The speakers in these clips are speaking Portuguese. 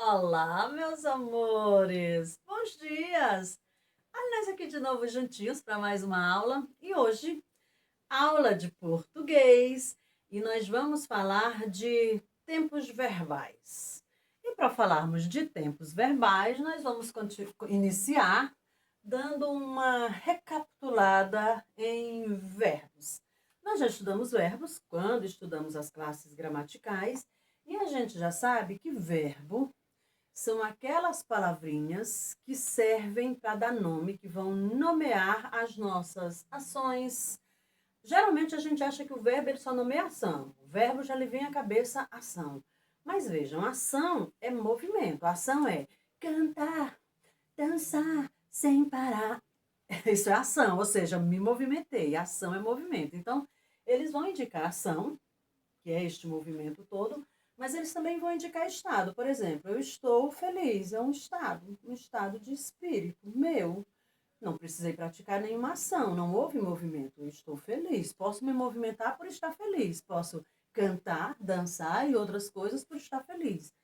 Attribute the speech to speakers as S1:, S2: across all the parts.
S1: Olá, meus amores! Bons dias! Nós aqui de novo juntinhos para mais uma aula e hoje, aula de português e nós vamos falar de tempos verbais. E para falarmos de tempos verbais, nós vamos iniciar dando uma recapitulada em verbos. Nós já estudamos verbos quando estudamos as classes gramaticais e a gente já sabe que verbo são aquelas palavrinhas que servem para dar nome, que vão nomear as nossas ações. Geralmente a gente acha que o verbo ele só nomeia ação. O verbo já lhe vem à cabeça ação. Mas vejam, ação é movimento. Ação é cantar, dançar sem parar. Isso é ação, ou seja, me movimentei. Ação é movimento. Então, eles vão indicar ação, que é este movimento todo, mas eles também vão indicar estado. Por exemplo, eu estou feliz, é um estado de espírito meu. Não precisei praticar nenhuma ação, não houve movimento. Eu estou feliz. Posso me movimentar por estar feliz. Posso cantar, dançar e outras coisas por estar feliz.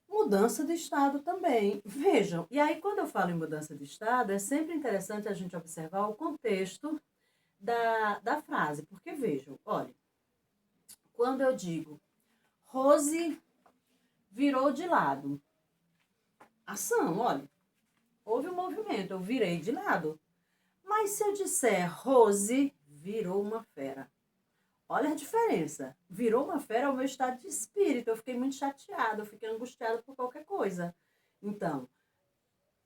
S1: Mudança de estado também. Vejam, e aí quando eu falo em mudança de estado, é sempre interessante a gente observar o contexto da frase. Porque vejam, olha, quando eu digo Rose virou de lado. Ação, olha, houve um movimento, eu virei de lado. Mas se eu disser Rose virou uma fera, olha a diferença. Virou uma fera é o meu estado de espírito. Eu fiquei muito chateada, eu fiquei angustiada por qualquer coisa. Então,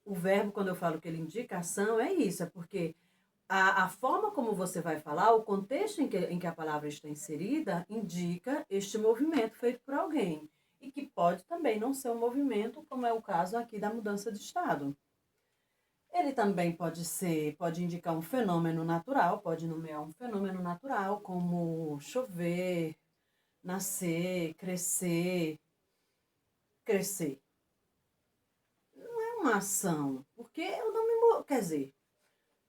S1: o verbo, quando eu falo que ele indica ação, é isso, é porque a forma como você vai falar, o contexto em que a palavra está inserida, indica este movimento feito por alguém. E que pode também não ser um movimento, como é o caso aqui da mudança de estado. Ele também pode indicar um fenômeno natural, pode nomear um fenômeno natural, como chover, nascer, crescer. Crescer. Não é uma ação, porque eu não me. Quer dizer,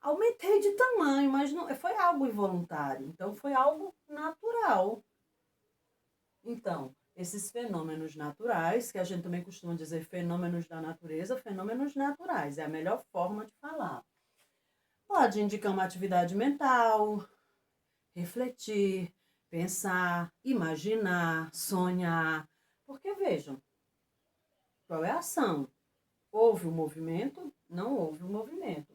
S1: aumentei de tamanho, mas não foi algo involuntário, então foi algo natural. Então, esses fenômenos naturais, que a gente também costuma dizer fenômenos da natureza, fenômenos naturais, é a melhor forma de falar. Pode indicar uma atividade mental, refletir, pensar, imaginar, sonhar. Porque vejam, qual é a ação? Houve o movimento? Não houve o movimento.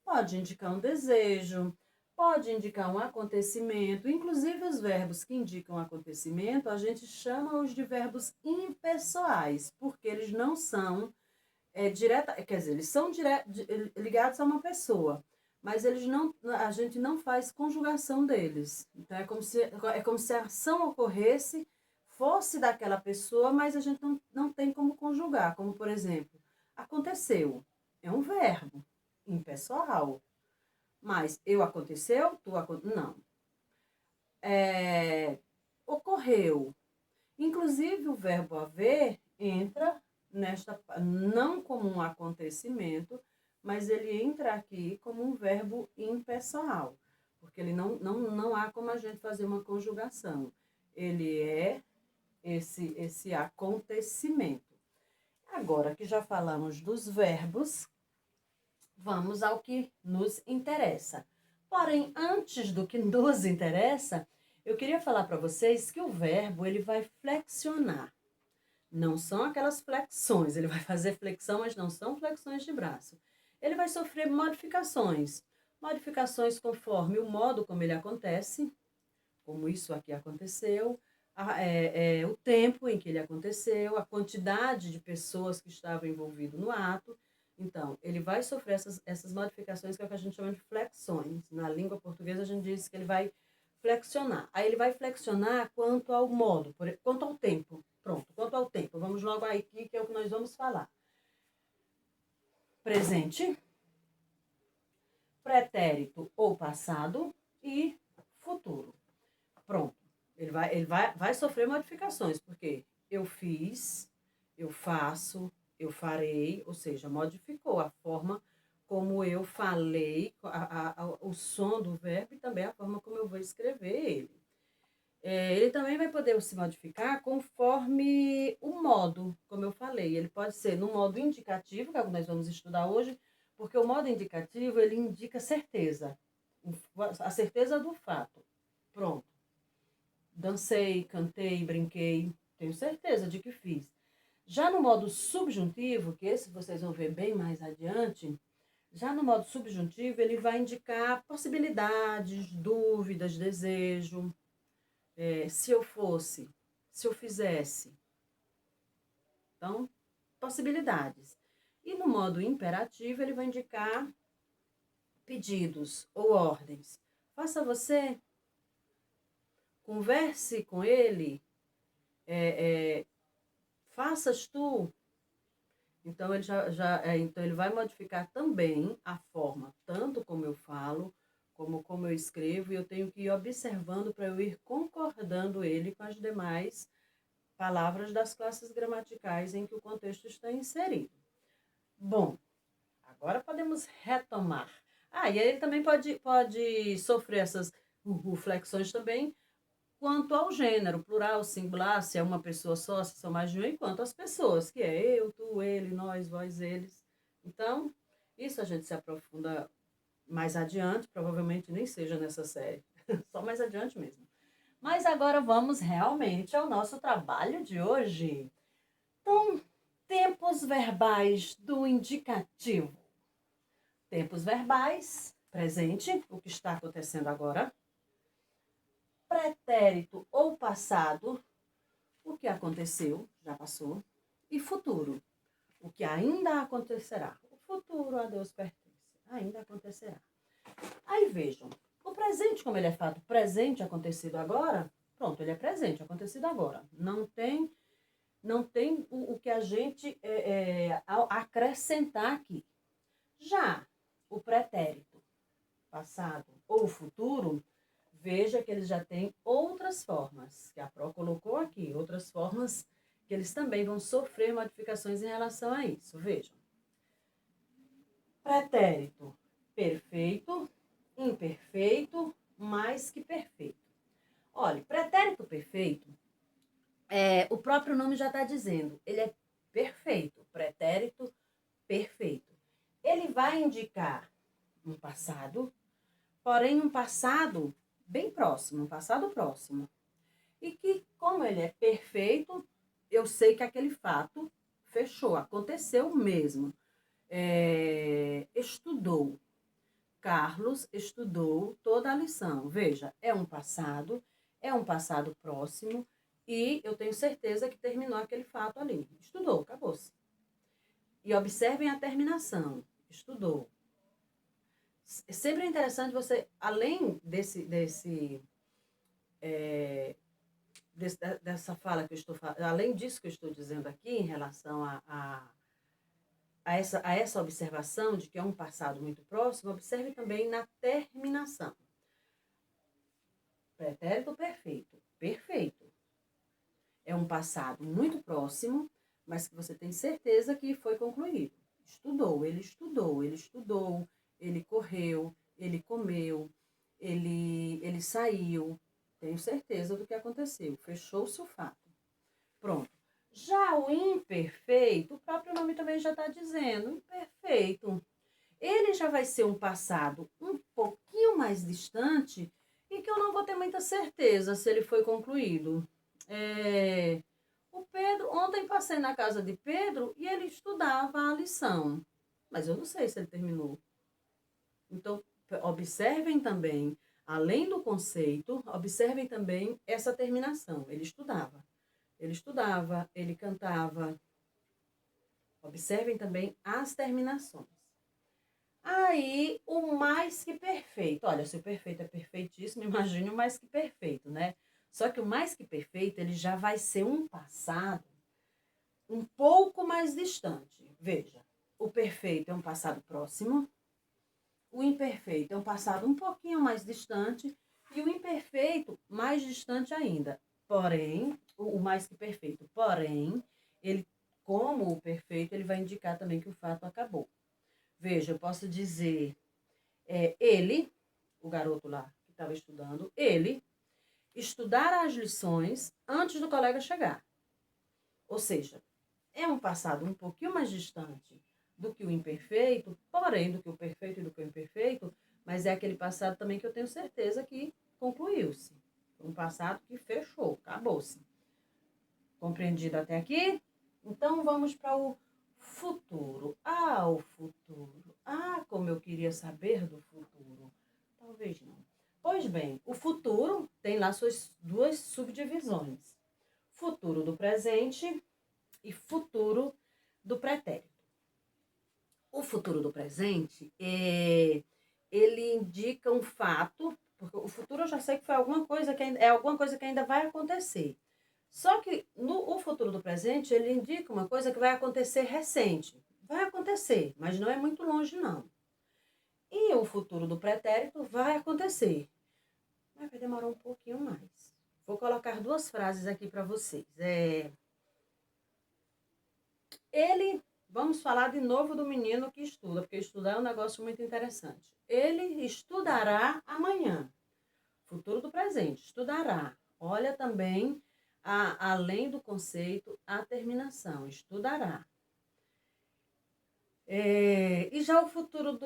S1: Pode indicar um desejo, pode indicar um acontecimento. Inclusive, os verbos que indicam acontecimento, a gente chama-os de verbos impessoais, porque eles não são quer dizer, eles são ligados a uma pessoa, mas eles não, a gente não faz conjugação deles. Então, é como se a ação ocorresse, fosse daquela pessoa, mas a gente não tem como conjugar. Como, por exemplo, aconteceu. É um verbo impessoal. Mas eu aconteceu, tu aconteceu. Não. Ocorreu. Inclusive, o verbo haver entra não como um acontecimento, mas ele entra aqui como um verbo impessoal, porque ele não há como a gente fazer uma conjugação. Ele é esse acontecimento. Agora que já falamos dos verbos, vamos ao que nos interessa. Porém, antes do que nos interessa, eu queria falar para vocês que o verbo ele vai flexionar. Não são aquelas flexões, ele vai fazer flexão, mas não são flexões de braço. Ele vai sofrer modificações. Modificações conforme o modo como ele acontece, como isso aqui aconteceu, o tempo em que ele aconteceu, a quantidade de pessoas que estavam envolvidas no ato. Então, ele vai sofrer essas modificações, que é o que a gente chama de flexões. Na língua portuguesa, a gente diz que ele vai flexionar. Aí ele vai flexionar quanto ao modo, quanto ao tempo. Pronto, quanto ao tempo. Vamos logo aí, que é o que nós vamos falar. Presente, pretérito ou passado e futuro. Pronto. Ele vai sofrer modificações, porque eu fiz, eu faço, eu farei, ou seja, modificou a forma como eu falei, o som do verbo e também a forma como eu vou escrever ele. Ele também vai poder se modificar conforme o modo, como eu falei. Ele pode ser no modo indicativo, que é o que nós vamos estudar hoje, porque o modo indicativo, ele indica certeza, a certeza do fato. Pronto. Dancei, cantei, brinquei, tenho certeza de que fiz. Já no modo subjuntivo, que esse vocês vão ver bem mais adiante, já no modo subjuntivo, ele vai indicar possibilidades, dúvidas, desejo, se eu fosse, se eu fizesse. Então, possibilidades. E no modo imperativo, ele vai indicar pedidos ou ordens. Faça você, converse com ele, faças tu. Então, então, ele vai modificar também a forma, tanto como eu falo, como eu escrevo, e eu tenho que ir observando para eu ir concordando ele com as demais palavras das classes gramaticais em que o contexto está inserido. Bom, agora podemos retomar. E aí ele também pode sofrer essas flexões também quanto ao gênero, plural, singular, se é uma pessoa só, se são mais de um, e quanto às pessoas, que é eu, tu, ele, nós, vós, eles. Então, isso a gente se aprofunda mais adiante, provavelmente nem seja nessa série, só mais adiante mesmo. Mas agora vamos realmente ao nosso trabalho de hoje. Então, tempos verbais do indicativo. Tempos verbais, presente, o que está acontecendo agora. Pretérito ou passado, o que aconteceu, já passou. E futuro, o que ainda acontecerá. O futuro a Deus pertence, ainda acontecerá. Aí vejam, o presente, como ele é fato presente, acontecido agora, pronto, ele é presente, acontecido agora. Não tem o que a gente acrescentar aqui. Já o pretérito, passado ou futuro, veja que eles já têm outras formas, que a Pro colocou aqui, outras formas que eles também vão sofrer modificações em relação a isso. Vejam. Pretérito, perfeito, imperfeito, mais que perfeito. Olha, pretérito perfeito, o próprio nome já está dizendo, ele é perfeito, pretérito perfeito. Ele vai indicar um passado, porém um passado bem próximo, um passado próximo. E que, como ele é perfeito, eu sei que aquele fato fechou, aconteceu mesmo. Estudou. Carlos estudou toda a lição. Veja, é um passado próximo, e eu tenho certeza que terminou aquele fato ali. Estudou, acabou-se. E observem a terminação. Estudou. Sempre é interessante você, além dessa fala que eu estou falando, além disso que eu estou dizendo aqui, em relação a essa observação de que é um passado muito próximo, observe também na terminação. Pretérito perfeito. Perfeito. É um passado muito próximo, mas que você tem certeza que foi concluído. Estudou, ele correu, ele comeu, ele saiu. Tenho certeza do que aconteceu. Fechou-se o fato. Pronto. Já o imperfeito, o próprio nome também já está dizendo, imperfeito. Ele já vai ser um passado um pouquinho mais distante e que eu não vou ter muita certeza se ele foi concluído. O Pedro, ontem passei na casa de Pedro e ele estudava a lição, mas eu não sei se ele terminou. Então, observem também, além do conceito, observem também essa terminação. Ele estudava, ele cantava. Observem também as terminações. Aí, o mais que perfeito. Olha, se o perfeito é perfeitíssimo, imagine o mais que perfeito, né? Só que o mais que perfeito, ele já vai ser um passado um pouco mais distante. Veja, o perfeito é um passado próximo, o imperfeito é um passado um pouquinho mais distante e o imperfeito mais distante ainda. Porém, o mais que perfeito, porém, ele, como o perfeito, ele vai indicar também que o fato acabou. Veja, eu posso dizer, ele, o garoto lá que estava estudando, ele estudar as lições antes do colega chegar. Ou seja, é um passado um pouquinho mais distante do que o imperfeito, porém, do que o perfeito e do que o imperfeito, mas é aquele passado também que eu tenho certeza que concluiu-se. Um passado que fechou, acabou-se. Compreendido até aqui? Então, vamos para o futuro. Ah, o futuro. Ah, como eu queria saber do futuro. Talvez não. Pois bem, o futuro tem lá suas duas subdivisões. Futuro do presente e futuro do pretérito. O futuro do presente, ele indica um fato, porque o futuro eu já sei que foi alguma coisa que é alguma coisa que ainda vai acontecer. Só que o futuro do presente, ele indica uma coisa que vai acontecer recente. Vai acontecer, mas não é muito longe, não. E o futuro do pretérito vai acontecer, mas vai demorar um pouquinho mais. Vou colocar duas frases aqui para vocês. Vamos falar de novo do menino que estuda, porque estudar é um negócio muito interessante. Ele estudará amanhã. Futuro do presente, estudará. Olha também, além do conceito, a terminação, estudará. E já o futuro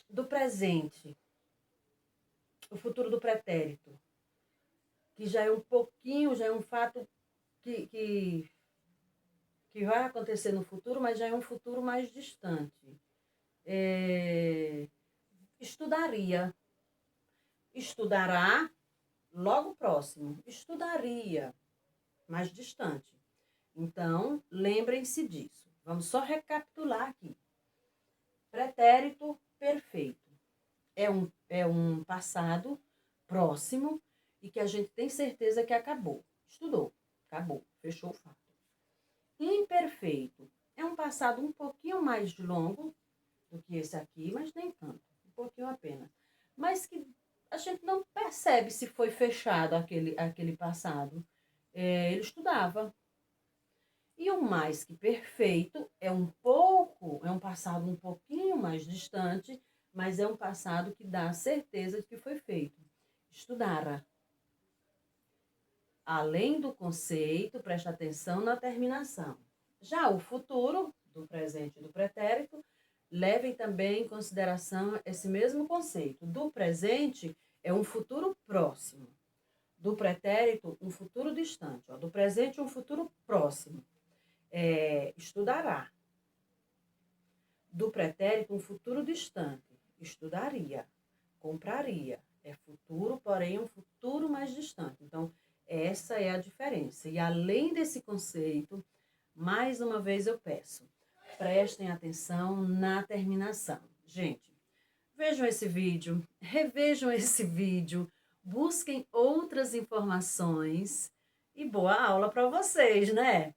S1: do presente, o futuro do pretérito, que já é um pouquinho, já é um fato que vai acontecer no futuro, mas já é um futuro mais distante. Estudaria. Estudará, logo próximo. Estudaria, mais distante. Então, lembrem-se disso. Vamos só recapitular aqui. Pretérito perfeito. É um passado próximo e que a gente tem certeza que acabou. Estudou, acabou, fechou o fato. Imperfeito. É um passado um pouquinho mais longo do que esse aqui, mas nem tanto. Um pouquinho apenas. Mas que a gente não percebe se foi fechado aquele passado. Ele estudava. E o mais que perfeito é um passado um pouquinho mais distante, mas é um passado que dá a certeza de que foi feito. Estudara. Além do conceito, presta atenção na terminação. Já o futuro, do presente e do pretérito, levem também em consideração esse mesmo conceito. Do presente é um futuro próximo. Do pretérito, um futuro distante. Do presente, um futuro próximo. Estudará. Do pretérito, um futuro distante. Estudaria. Compraria. É futuro, porém um futuro mais distante. Então, essa é a diferença. E além desse conceito, mais uma vez eu peço, prestem atenção na terminação. Gente, vejam esse vídeo, revejam esse vídeo, busquem outras informações e boa aula para vocês, né?